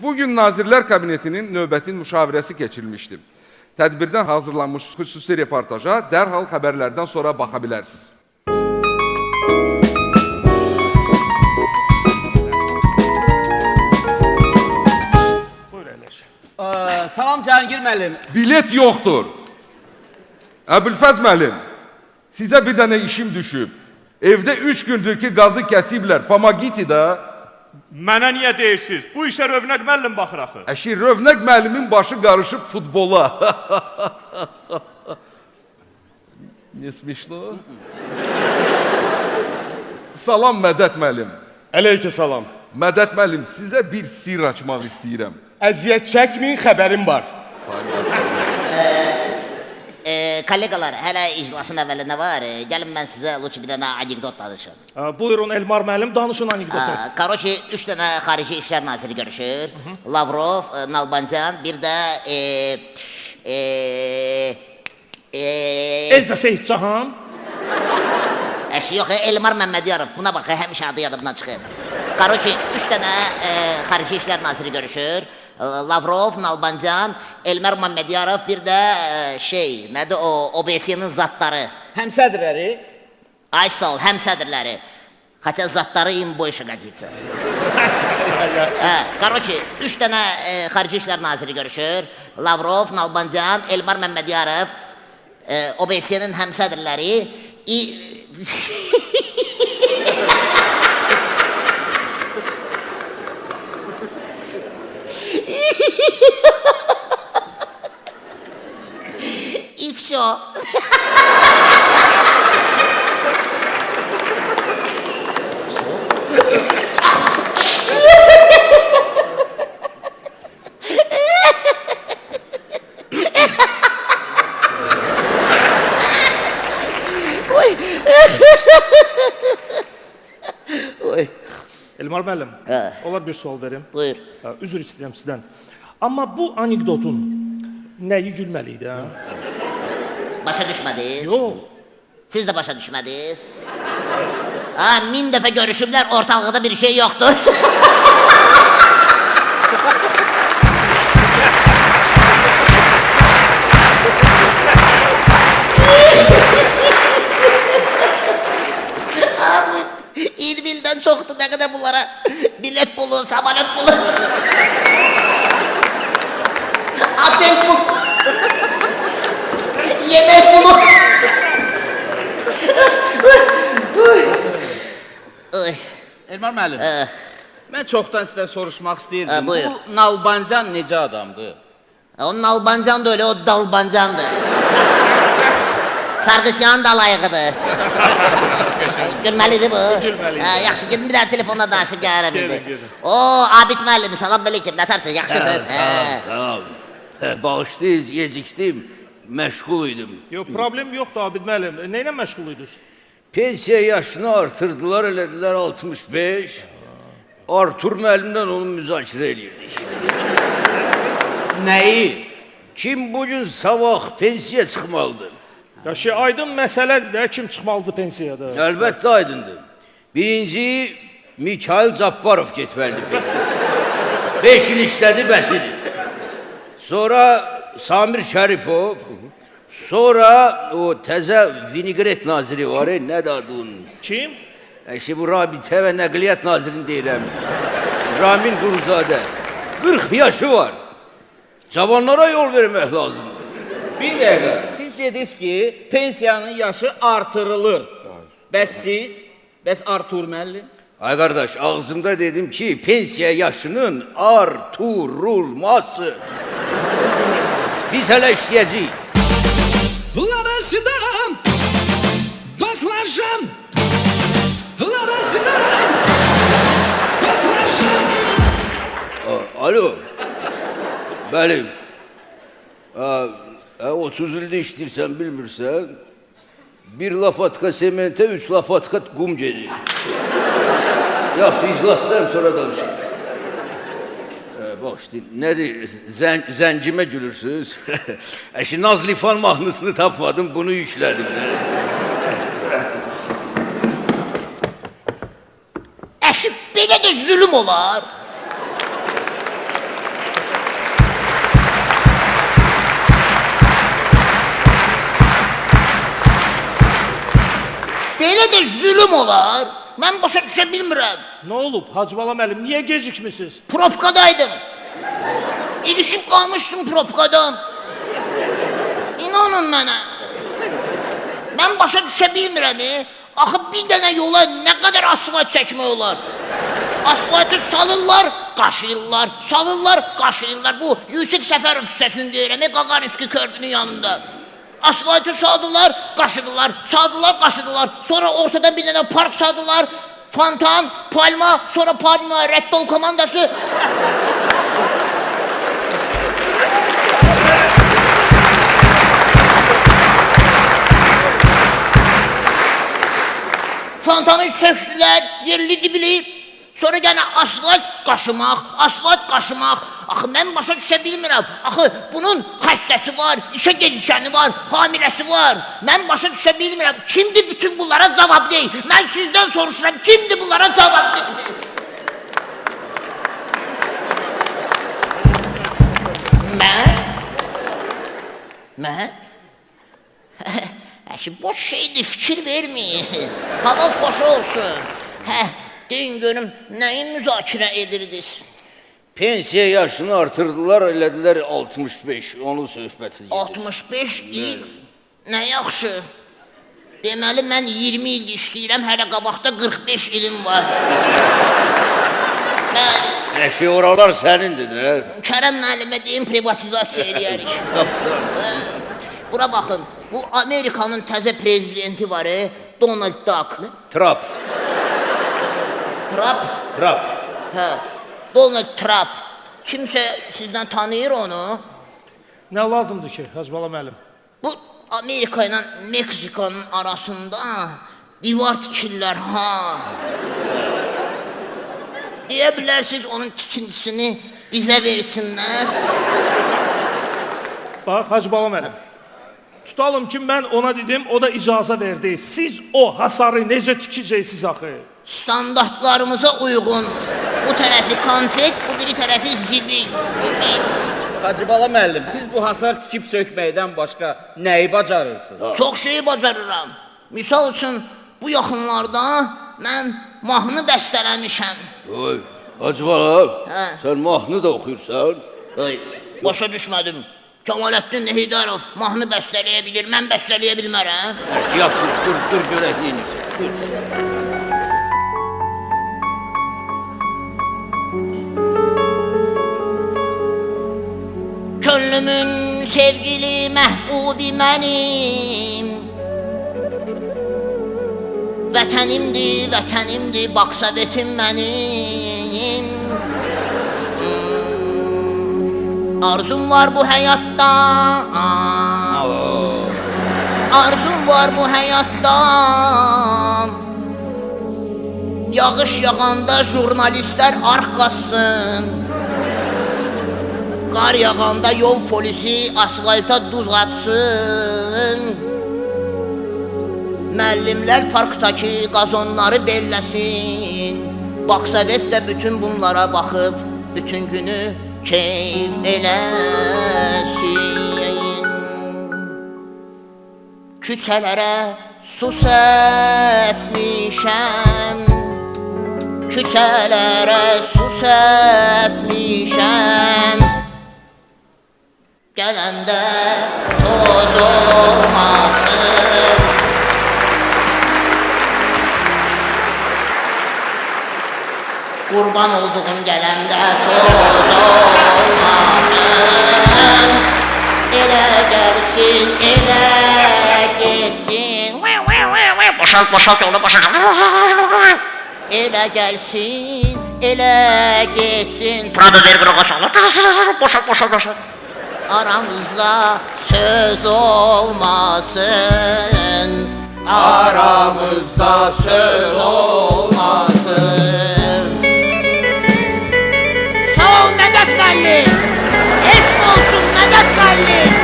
Bugün Nazirlər Kabinetinin növbətin müşavirəsi keçirilmişdi. Tədbirdən hazırlanmış xüsusi reportaja dərhal xəbərlərdən sonra baxa bilərsiniz. Salam Cahangir müəllim. Bilet yoxdur. Əbülfəz müəllim, sizə bir dənə işim düşüb. Evdə 3 gündür ki, qazı kəsiblər. Pomagiti də. Mənə niyə deyirsiniz? Bu işə Rövnəq müəllim baxır axı. Əşi, Rövnəq müəllimin başı qarışıb futbola. Ne smişlo? Salam Mədət müəllim. Əleyke salam. Mədət müəllim, sizə bir sir açmaq istəyirəm. Əziyyət çəkməyin, xəbərim var. Kollegalar, hələ iclasın əvvəlində var. Gəlin mən sizə Luçi bir dənə anekdot danışım. Buyurun Elmar müəllim, danışın anekdotu. Karoçi, 3 dənə xarici işlər naziri görüşür. Lavrov, Nalbandiyan, bir də... Elza Seyidcahan. Əşi yox, Elmar Məmmədiyarov. Buna bax, həmişə adı yadımdan çıxır. Karoçi, 3 dənə xarici işlər naziri görüşür. Lavrov, Nalbandiyan, Elmar Məmmədiyarov, bir də nədir o, OBS-nin zatları. Həmsədrləri. Ay sağ ol, həmsədirləri. Хотя zatları im bu işə qadiyyici. Karoçi, 3 dənə xarici işlər naziri görüşür. Lavrov, Nalbandiyan, Elmar Məmmədiyarov, OBS-nin həmsədirləri. И все. Elmar müəllim, olar bir sual verim. Buyur. Üzr istəyirəm sizdən. Amma bu anekdotun nəyi gülməli idi, hə? Başa düşmədiniz? Yox. Siz də başa düşmədiniz? 1000 dəfə görüşüblər, ortalıqda bir şey yoxdur. Bu 20.000'den çoktu, ne kadar bunlara bilet pulu, samanot pulu. Atel pulu. Yemek pulu. Elmar müəllim. Mən çoxdan sizdən soruşmaq istəyirdim. Buyur. Bu Nalbandiyan necə adamdır? Onun Nalbandiyan da öyle, o Dalbandiyandır. Sargısyan da layıqıdır. Gülməlidir bu. Gülməlidir. Yaxşı, gidin bir dənə telefonla danışıb gəlirəm indi. Gedin. Abid müəllim, salam aleyküm, nətərsiniz, yaxşısınız? Sağ ol. Bağışlayız, gecikdim, məşğul idim. Yox, problem yoxdur Abid müəllim. Nəylə məşğul idiniz? Pensiya yaşını artırdılar, elədilər 65. Artur müəllimlə onu müzakirə edirdik. Nəyi? Kim bugün sabah pensiya çıxmalıdır? Ya aydın məsələdir də, kim çıxmalıdır pensiyada? Əlbəttə aydındır. Birinci, Mikhail Cabbarov getməlidir pensiya. 5 il işlədi, bəsidir. Sonra Samir Şərifov. Sonra o təzə vinigret naziri var, nədir adı onun? Kim? Bu Rabitə və Nəqliyyat nazirini deyirəm. Ramin Quruzadə. 40 yaşı var. Cavanlara yol vermək lazımdır. Bir dəqiqə, siz dediniz ki, pensiyanın yaşı artırılır. Bəs siz, bəs Artur müəllim? Ay qardaş, ağzımda dedim ki, pensiya yaşının artırılması. Biz hələ işləyəcəyik. Larasından baklarcan, larasından baklarcan. Alo. Bəli. 30 ildə işləyirsən, bilmirsən. 1 lafatka sementə 3 lafatka qum gedir. Yaxşı, iclasdan sonra danışın. Bax işte, nədir, zəncimə gülürsünüz. Nazlifan mahnısını tapmadım, bunu yüklədim. Belə də zülüm olar. belə də zülüm olar. Mən başa düşə bilmirəm. Nə olub Hacı Bala müəllim? Niyə gecikmisiniz? Propkadaydım. İlişib qalmışdım propkadan. İnanın mənə. Mən başa düşə bilmirəm. Axı bir dənə yola nə qədər asfalt çəkmək olar? Asfaltı salırlar, qaşıyırlar, salırlar, qaşıyırlar. Bu Yusif Səfərov küçəsini deyirəm, Qaqarinski körpünün yanında. Asfaltı saldılar, qaşıdılar, saldılar, qaşıdılar. Sonra ortada bir dənə park saldılar. Fontan, palma, sonra palma, Red komandası. Fontanı söktülər, yerli dibili. Sonra gene asfalt qaşımaq, asfalt qaşımaq. Axı mən başa düşə bilmirəm. Axı bunun xəstəsi var, işə gedişəni var, hamiləsi var. Mən başa düşə bilmirəm. Kimdir bütün bunlara cavab deyil? Mən sizdən soruşuram, kimdir bunlara cavab deyil? Mən? Əşi, boş şeydir, fikir vermeyin. Hava xoş olsun. Deyin görüm, nəyi müzakirə edirdiniz? Pensiya yaşını artırdılar, elədilər 65, onu söhbəti gedir. 65 il, nə yaxşı. Deməli, mən 20 il işləyirəm, hələ qabaqda 45 ilim var. Əşi, oralar sənindir də. Kərəm müəllimə deyim, privatizasiya eləyərik. Bura baxın, bu Amerikanın təzə prezidenti var, Donald Duck. Trump. Trump? Hə, Donald Trump. Kimsə sizdən tanıyır onu? Nə lazımdır ki, Hacı Bala müəllim? Bu Amerika ilə Meksikanın arasında divar tikirlər, ha. Deyə bilərsiniz, onun tikintisini bizə versinlər. Bax, Hacı Bala müəllim. Tutalım ki, mən ona dedim, o da icazə verdi. Siz o hasarı necə tikəcəksiniz axı? Standartlarımıza uyğun. Bu tərəfi konfet, bu biri tərəfi zibil. Hacı Bala müəllim, siz bu hasar tikib sökməkdən başqa nəyi bacarırsınız? Çox şeyi bacarıram. Misal üçün, bu yaxınlarda mən mahnı bəstələmişəm. Oy, Hacı Bala, sən mahnı da oxuyursan? Oy, başa düşmədim. Kemalettin Heydərov mahnı bəstələyə bilir, mən bəstələyə bilmərəm. Əşi, yaxşı, dur görək neyinirsən, dur. Könlümün sevgili məhbubi mənim. Vətənimdir, vətənimdir, Baksovetim mənim. Arzum var bu həyatda, arzum var bu həyatda. Yağış yağanda jurnalistlər arxasın. Qar yağanda yol polisi asfalta duz atsın. Müəllimlər parkdakı qazonları belləsin. Baksovet də bütün bunlara baxıb, bütün günü keyf eləsin. Küçələrə su səpmişəm, küçələrə su səpmişəm. Gələndə toz olmasın. Qurban olduğum gələndə toz olmasın. Elə gəlsin, elə getsin. Boşalt yolda, boşalt. Elə gəlsin, elə getsin. Prada ver qırağa salır. Boşalt. Aramızda söz olmasın. Aramızda söz olmasın. Sağ ol Mədət müəllim. Eşq olsun Mədət müəllim.